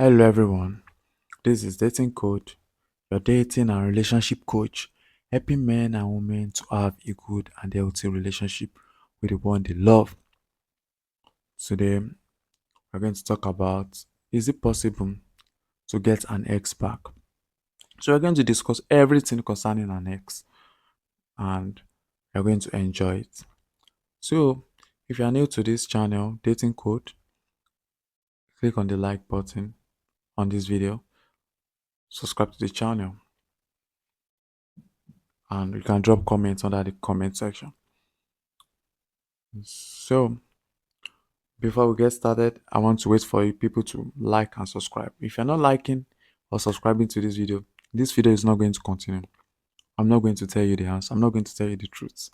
Hello everyone, this is Dating Coach, your dating and relationship coach, helping men and women to have a good and healthy relationship with the one they love. Today, we're going to talk about, is it possible to get an ex back? So we're going to discuss everything concerning an ex and you're going to enjoy it. So if you are new to this channel, Dating Coach, click on the like button on this video, subscribe to the channel, and you can drop comments under the comment section. So, before we get started, I want to wait for you people to like and subscribe. If you're not liking or subscribing to this video is not going to continue. I'm not going to tell you the answer. I'm not going to tell you the truth.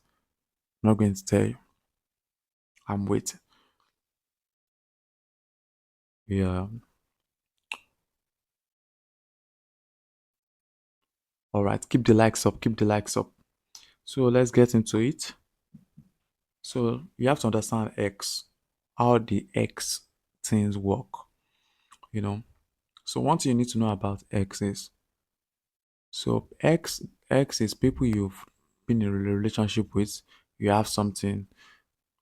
I'm not going to tell you. I'm waiting. Yeah. All right. Keep the likes up. Keep the likes up. So let's get into it. So you have to understand X, how the X things work. You know. So one thing you need to know about X is so X is people you've been in a relationship with. You have something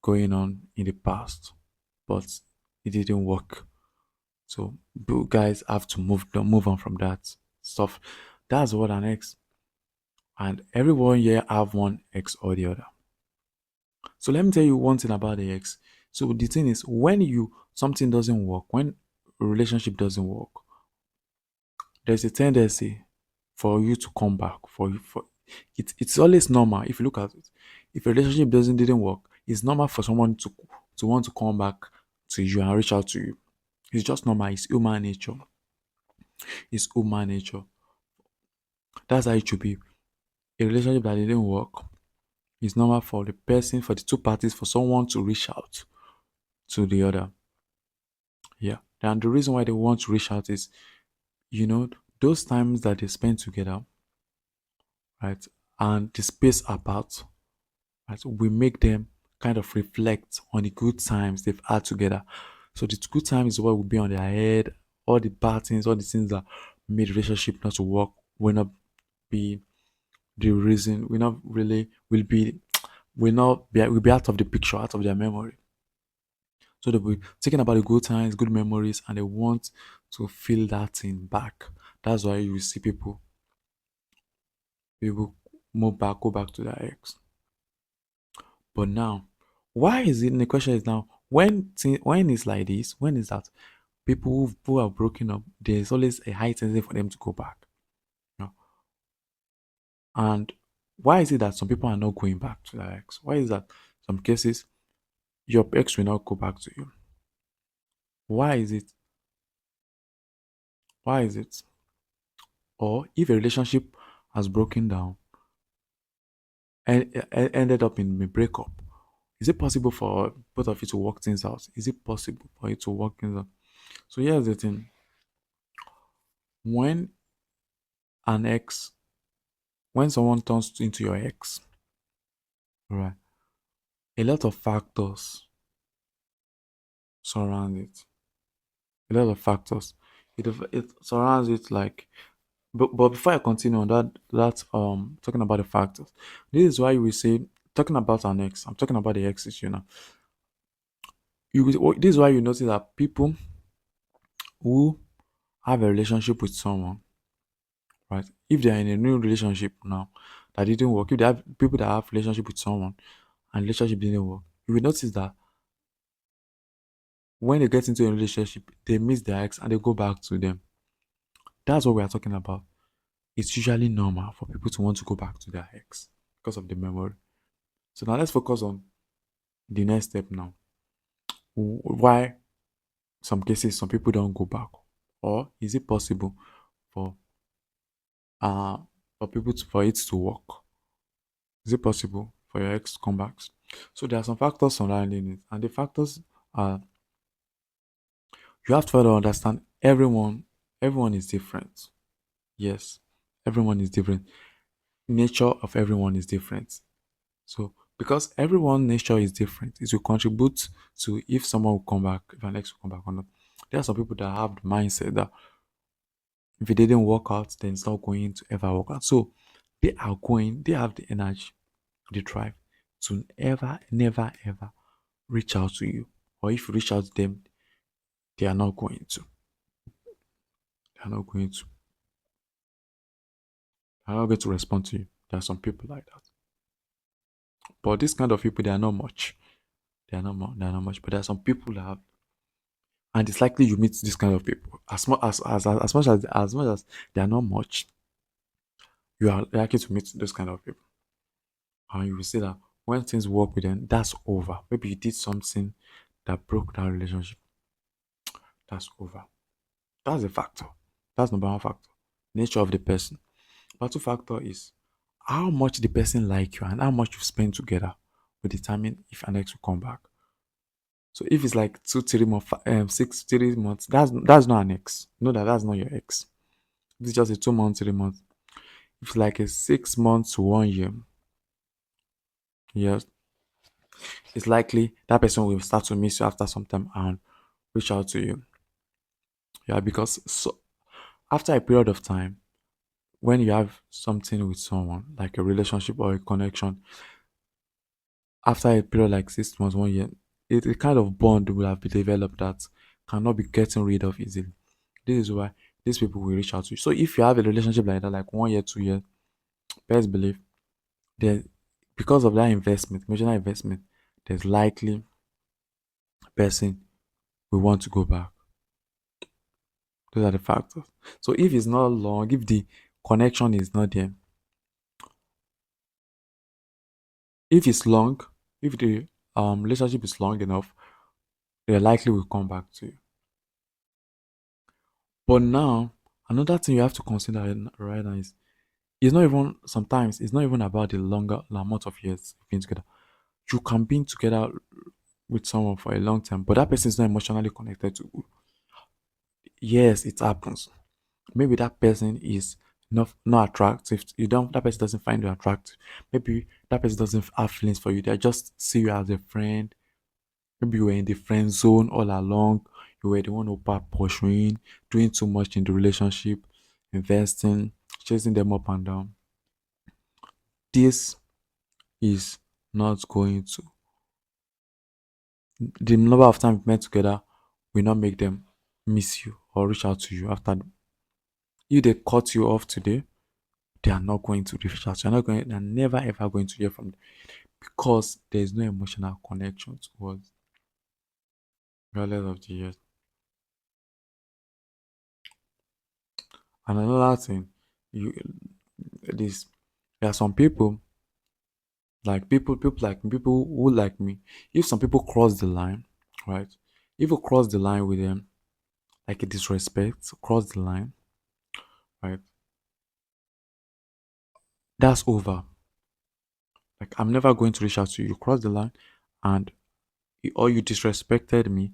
going on in the past, but it didn't work. So you guys have to move on from that stuff. That's what an ex. And everyone here have one ex or the other. So let me tell you one thing about the ex. So the thing is, when you something doesn't work, when a relationship doesn't work, there's a tendency for you to come back. It's always normal if you look at it. If a relationship didn't work, it's normal for someone to want to come back to you and reach out to you. It's just normal. It's human nature. It's human nature. That's how it should be. A relationship that didn't work, it's normal for the person, for the two parties, for someone to reach out to the other. Yeah. And the reason why they want to reach out is, you know, those times that they spend together, right? And the space apart, right? We make them kind of reflect on the good times they've had together. So the good times is what will be on their head. All the bad things, all the things that made relationship not to work will not be the reason. Will not really will be out of the picture, out of their memory. So they'll be thinking about the good times, good memories, and they want to feel that thing back. That's why you see people move back, go back to their ex. But now, why is it? And the question is now, when it's like this, when is that people who are broken up, there's always a high tendency for them to go back. You know? And why is it that some people are not going back to their ex? Why is that some cases your ex will not go back to you? Why is it? Why is it? Or if a relationship has broken down and ended up in a breakup, is it possible for both of you to work things out? Is it possible for you to work things out? So here's the thing: when an ex, when someone turns into your ex, right? A lot of factors surround it. A lot of factors. It surrounds it like. But before I continue on that talking about the factors, this is why we say talking about an ex. I'm talking about the exes, you know. This is why you notice that people who have a relationship with someone, right? If they are in a new relationship now that didn't work, if they have people that have relationship with someone and relationship didn't work, you will notice that when they get into a relationship, they miss their ex and they go back to them. That's what we are talking about. It's usually normal for people to want to go back to their ex because of the memory. So now let's focus on the next step now. Why some cases some people don't go back, or is it possible for uh for it to work? Is it possible for your ex to come back? So there are some factors surrounding it, and the factors are you have to further understand everyone is different. Yes, everyone is different. Nature of everyone is different. So because everyone nature is different, it will contribute to if someone will come back, if an ex will come back or not. There are some people that have the mindset that if it didn't work out, then it's not going to ever work out. So they have the energy, the drive to ever, never, ever reach out to you. Or if you reach out to them, they are not going to. They are not going to. They are not going to respond to you. There are some people like that. But this kind of people, they are not much. They are not much. But there are some people that have, and it's likely you meet this kind of people. As much as they are not much, you are likely to meet those kind of people. And you will see that when things work with them, that's over. Maybe you did something that broke that relationship. That's over. That's a factor. That's number one factor. Nature of the person. Number two factor is how much the person like you and how much you spend together will determine if an ex will come back. So if it's like 2, 3 months, 6, 3 months, that's not an ex. Know that that's not your ex. If it's just a 2 months, 3 months. If it's like a 6 months to 1 year, yes, it's likely that person will start to miss you after some time and reach out to you. Yeah, because so after a period of time, when you have something with someone, like a relationship or a connection, after a period like 6 months, 1 year, a kind of bond will have been developed that cannot be getting rid of easily. This is why these people will reach out to you. So if you have a relationship like that, like 1 year, 2 years, best believe there, because of that investment, emotional investment, there's likely person will want to go back. Those are the factors. So if it's not long, if the connection is not there, if it's long, if the relationship is long enough, they likely will come back to you. But now, another thing you have to consider right now is it's not even sometimes it's not even about the amount of years you've been together. You can be together with someone for a long time, but that person is not emotionally connected to you. Yes, it happens. Maybe that person is not attractive. You don't that person doesn't find you attractive. Maybe that person doesn't have feelings for you. They just see you as a friend. Maybe you were in the friend zone all along. You were the one who pursuing, doing too much in the relationship, investing, chasing them up and down. This is not going to. The number of times we met together will not make them miss you or reach out to you after. If they cut you off today, they are not going to reach out. You're not going. They're never ever going to hear from them because there is no emotional connection towards regardless of the years. And another thing, you this there are some people like people who like me. If some people cross the line, right? If you cross the line with them, like a disrespect, cross the line, right? That's over. Like I'm never going to reach out to you. You cross the line, and or you disrespected me,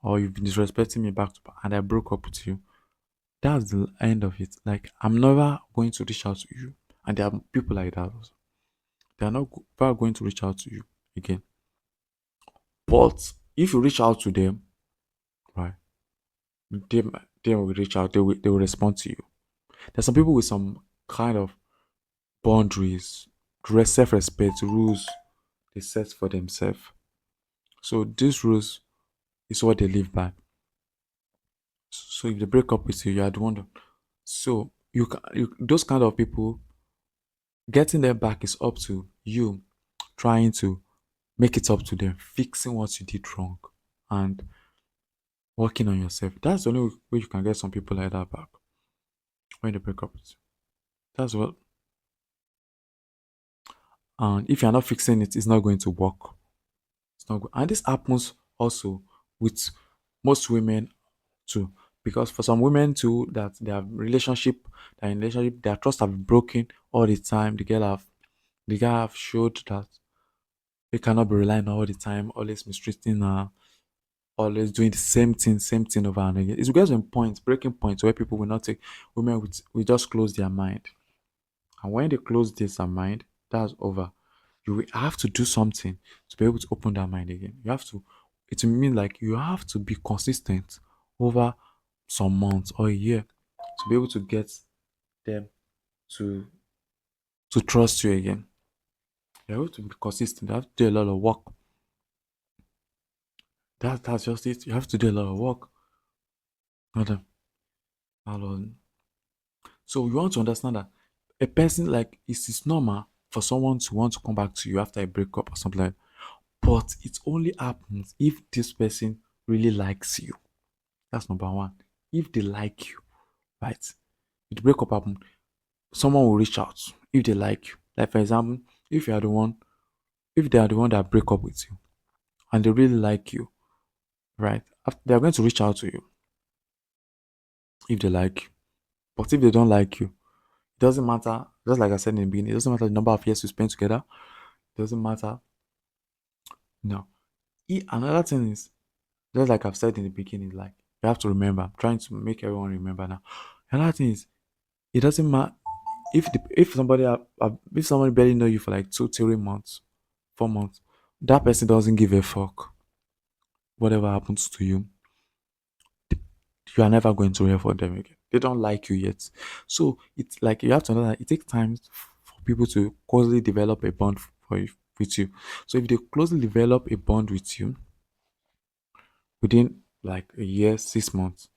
or you've been disrespecting me back to back, and I broke up with you. That's the end of it. Like I'm never going to reach out to you, and there are people like that also. They are not ever going to reach out to you again. But if you reach out to them, right, they they will reach out. They will respond to you. There's some people with some kind of boundaries, self-respect rules they set for themselves. So these rules is what they live by. So if they break up with you, you are the one. So those kind of people, getting them back is up to you, trying to make it up to them, fixing what you did wrong, and working on yourself. That's the only way you can get some people like that back when they break up with you. That's what. And if you're not fixing it, it's not going to work. It's not. And this happens also with most women too, because for some women too, that their relationship, their in relationship, their trust have been broken all the time. The guy have showed that they cannot be relying all the time, always mistreating her, always doing the same thing over and again. It's because in points, breaking points where people will not take women will just close their mind. And when they close this their mind, that's over. You will have to do something to be able to open that mind again. You have to it will mean like you have to be consistent over some months or a year to be able to get them to trust you again. You have to be consistent. You have to do a lot of work. That's just it. You have to do a lot of work. Not alone. So you want to understand that a person, like, it's normal for someone to want to come back to you after a breakup or something like that. But it only happens if this person really likes you. That's number one. If they like you, right? If the breakup happen, someone will reach out if they like you. Like, for example, if you are the one, if they are the one that break up with you and they really like you, right? They are going to reach out to you if they like you. But if they don't like you, it doesn't matter. Just like I said in the beginning, it doesn't matter the number of years you spend together. It doesn't matter. No. Another thing is, just like I've said in the beginning, like, you have to remember. I'm trying to make everyone remember now. Another thing is, it doesn't matter if somebody barely know you for like 2 3 months, 4 months, that person doesn't give a fuck. Whatever happens to you, you are never going to hear from them again. They don't like you yet. So it's like you have to know that it takes time for people to closely develop a bond with you. So if they closely develop a bond with you within like a year, 6 months,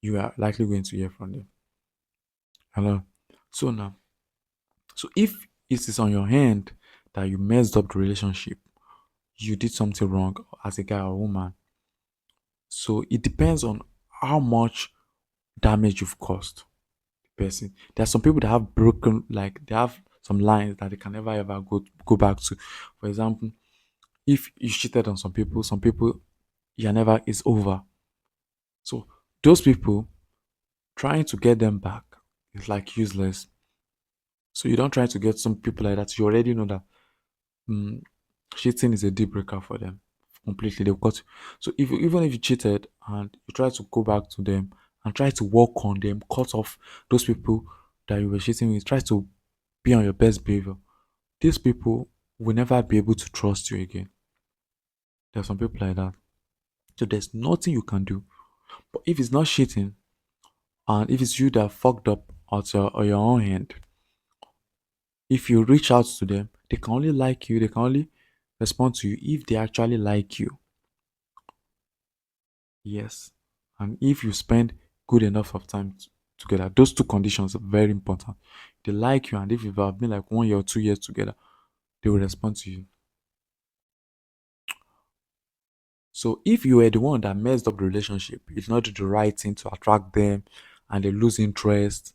you are likely going to hear from them. Hello. So now, so if it is on your hand that you messed up the relationship, you did something wrong as a guy or woman. So it depends on how much damage you've caused person. There are some people that have broken, like, they have some lines that they can never ever go back to. For example, if you cheated on some people, you're never, it's over. So those people, trying to get them back is like useless. So you don't try to get some people like that. You already know that mm, cheating is a deal breaker for them completely. They've got so if you, even if you cheated and you try to go back to them and try to work on them, cut off those people that you were cheating with, try to be on your best behavior. These people will never be able to trust you again. There are some people like that. So there's nothing you can do. But if it's not cheating and if it's you that fucked up at your own hand, if you reach out to them, they can only like you, they can only respond to you if they actually like you. Yes. And if you spend good enough of time together, those two conditions are very important. They like you, and if you've been like 1 year or 2 years together, they will respond to you. So if you were the one that messed up the relationship, you did not do the right thing to attract them and they lose interest,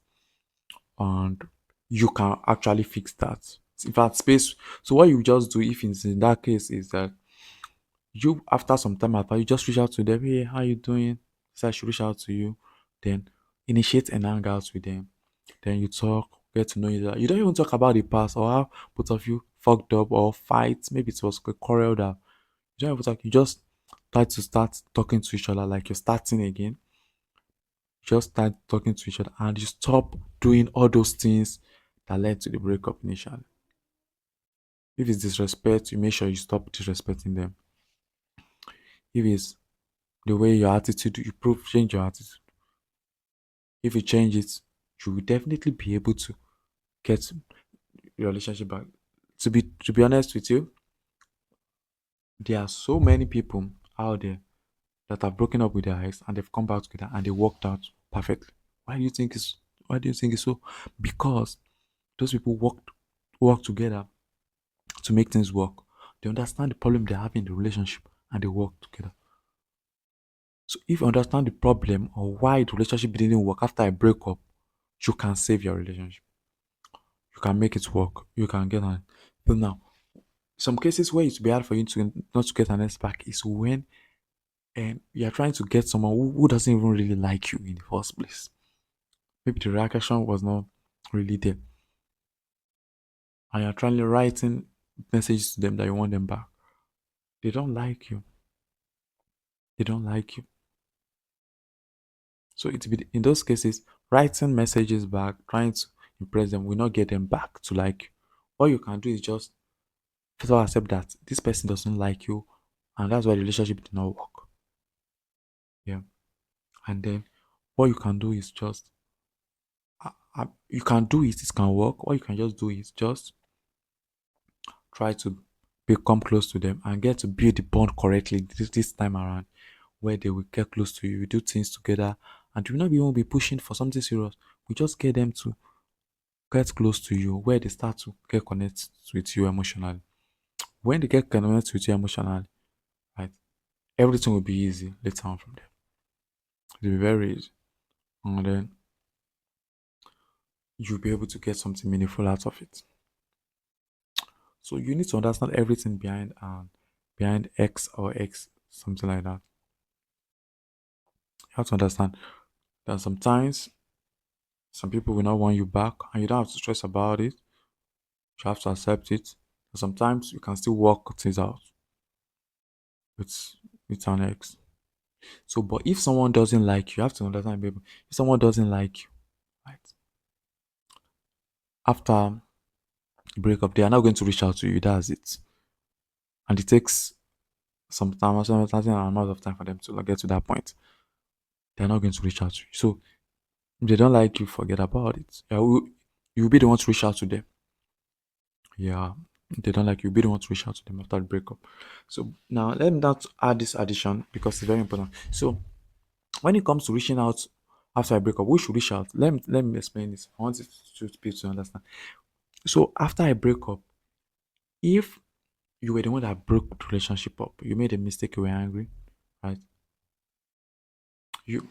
and you can actually fix that. In fact, space. So what you just do if it's in that case is that you, after some time after, you just reach out to them. Hey, how you doing? So I should reach out to you. Then initiate an hangout with them. Then you talk, get to know each other. You don't even talk about the past or how both of you fucked up or fight. Maybe it was a quarrel that you don't even talk. You just try to start talking to each other like you're starting again. Just start talking to each other and you stop doing all those things that led to the breakup initially. If it's disrespect, you make sure you stop disrespecting them. If it's the way your attitude, you prove change your attitude. If you change it, you will definitely be able to get your relationship back. To be honest with you, there are so many people out there that have broken up with their ex and they've come back together and they worked out perfectly. Why do you think it's why do you think it's so? Because those people work together to make things work. They understand the problem they have in the relationship and they work together. So if you understand the problem or why the relationship didn't work after a breakup, you can save your relationship. You can make it work. You can get an. But now, some cases where it's be hard for you to not to get an ex back is when you're trying to get someone who doesn't even really like you in the first place. Maybe the reaction was not really there, and you're trying to writing messages to them that you want them back. They don't like you. They don't like you. So it's be in those cases, writing messages back, trying to impress them will not get them back to like you. What you can do is just first of all accept that this person doesn't like you, and that's why the relationship did not work. Yeah. And then what you can do is just you can do it can work. What you can just do is just try to become close to them and get to build the bond correctly this time around, where they will get close to you, do things together, and you will not even be pushing for something serious. We just get them to get close to you, where they start to get connected with you emotionally. When they get connected with you emotionally, right, everything will be easy later on from there. It will be very easy. And then you'll be able to get something meaningful out of it. So you need to understand everything behind X or X, something like that. You have to understand that sometimes some people will not want you back and you don't have to stress about it. You have to accept it. But sometimes you can still work things out with with an ex. So but if someone doesn't like you have to understand, baby. If someone doesn't like you, right, after breakup, they are not going to reach out to you. That's it. And it takes some time, some amount of time for them to like, get to that point. They're not going to reach out to you. So if they don't like you, forget about it. You'll be the one to reach out to them. Yeah. If they don't like you, you'll be the one to reach out to them after the breakup. So now let me not add this addition because it's very important. So when it comes to reaching out after a breakup, we should reach out. Let me explain this. I want it to people to understand. So after a breakup, if you were the one that broke the relationship up, you made a mistake, you were angry, right? You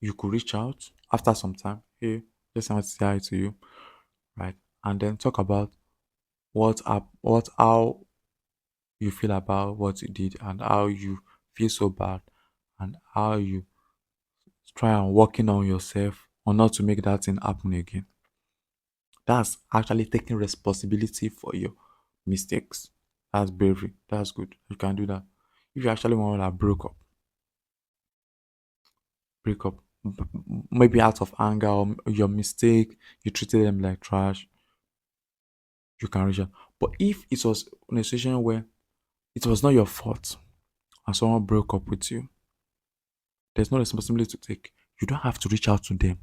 you could reach out after some time. Hey, just want to say hi to you, right? And then talk about what how you feel about what you did and how you feel so bad and how you try and working on yourself or not to make that thing happen again. That's actually taking responsibility for your mistakes. That's bravery. That's good. You can do that. If you actually want to break up, maybe out of anger or your mistake, you treated them like trash, you can reach out. But if it was in a situation where it was not your fault and someone broke up with you, there's no responsibility to take. You don't have to reach out to them.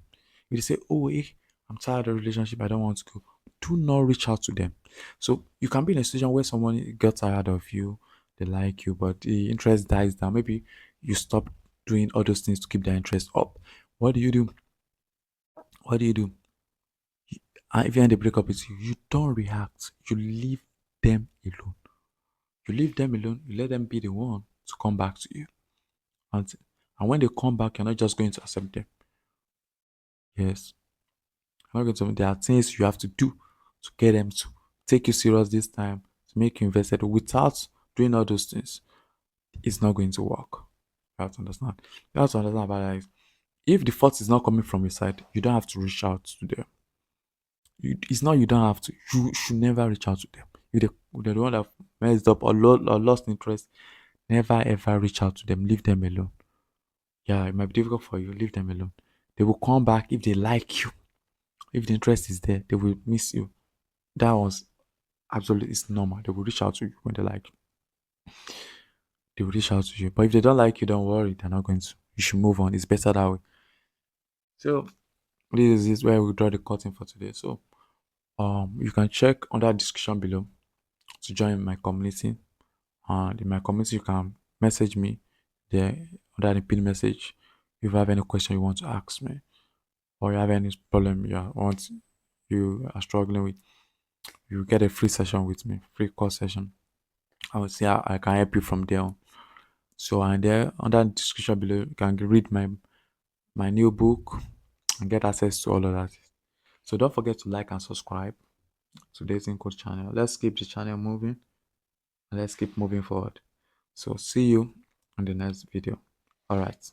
If they say, "Oh, hey, I'm tired of the relationship, I don't want to go," do not reach out to them. So you can be in a situation where someone got tired of you, they like you, but the interest dies down. Maybe you stop doing all those things to keep their interest up. What do you do? What do you do? And if you end the breakup with you don't react. You leave them alone. You leave them alone. You let them be the one to come back to you. And, and when they come back, you're not just going to accept them. Yes. You're not going to, there are things you have to do to get them to take you serious this time, to make you invested. Without doing all those things, it's not going to work. You have to understand. You have to understand about that. If the fault is not coming from your side, you don't have to reach out to them. It's not you don't have to. You should never reach out to them. If they're the one that messed up or lost interest, never ever reach out to them. Leave them alone. Yeah, it might be difficult for you. Leave them alone. They will come back if they like you. If the interest is there, they will miss you. That was absolutely it's normal. They will reach out to you when they like you. They will reach out to you. But if they don't like you, don't worry. They're not going to. You should move on. It's better that way. So this is where we draw the curtain for today. So you can check on that description below to join my community. And in my community, you can message me there under the pin message if you have any question you want to ask me or you have any problem you are struggling with. You get a free session with me, free course session. I will see how I can help you from there on. So and there under the description below, you can read my new book and get access to all of that. So don't forget to like and subscribe to Dating Coach channel. Let's keep the channel moving and let's keep moving forward. So see you on the next video. All right.